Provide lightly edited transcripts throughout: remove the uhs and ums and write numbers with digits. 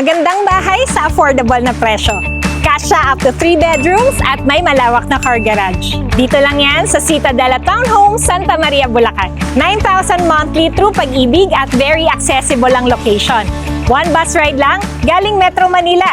Magandang bahay sa affordable na presyo. Kasya up to 3 bedrooms at may malawak na car garage. Dito lang yan sa Citadela Townhome, Santa Maria, Bulacan. 9,000 monthly through Pag-ibig at very accessible ang location. One bus ride lang, galing Metro Manila.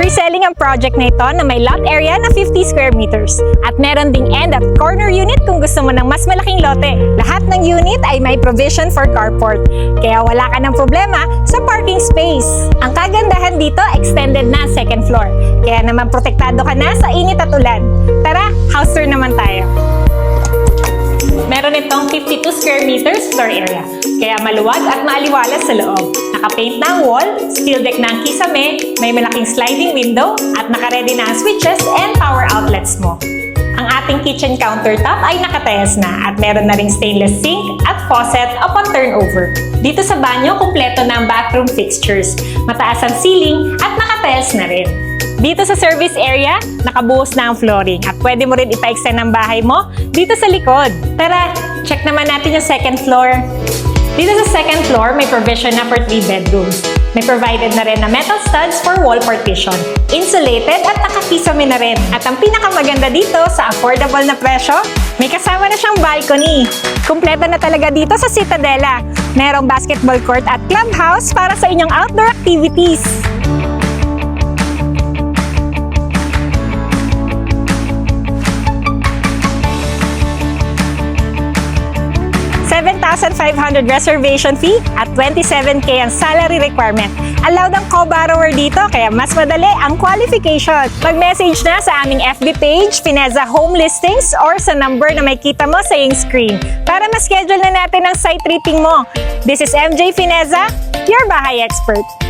Pre-selling ang project na ito na may lot area na 50 square meters. At meron ding end at corner unit kung gusto mo ng mas malaking lote. Lahat ng unit ay may provision for carport. Kaya wala ka ng problema sa parking space. Ang kagandahan dito, extended na second floor. Kaya naman protektado ka na sa init at ulan. Tara, house tour naman tayo. Meron itong 52 square meters floor area. Kaya maluwag at maaliwalas sa loob. Naka-paint na ang wall, steel deck na ang kisame, may malaking sliding window, at naka-ready na ang switches and power outlets mo. Ang ating kitchen countertop ay nakatayas na at meron na ring stainless sink at faucet upon turnover. Dito sa banyo, kumpleto na ang bathroom fixtures. Mataas ang ceiling at nakatayas na rin. Dito sa service area, nakabuhos na ang flooring at pwede mo rin ipa-extend ang bahay mo dito sa likod. Tara, check naman natin yung second floor. Dito sa second floor, may provision na for 3 bedrooms. May provided na rin na metal studs for wall partition. Insulated at nakakisame na rin. At ang pinakamaganda dito sa affordable na presyo, may kasama na siyang balcony. Kumpleto na talaga dito sa Citadela. Merong basketball court at clubhouse para sa inyong outdoor activities. 7,500 reservation fee at 27K ang salary requirement. Allowed ang co-borrower dito kaya mas madali ang qualification. Mag-message na sa aming FB page, Fineza Home Listings, or sa number na may kita mo sa iyong screen para ma-schedule na natin ang site tripping mo. This is MJ Fineza, your bahay expert.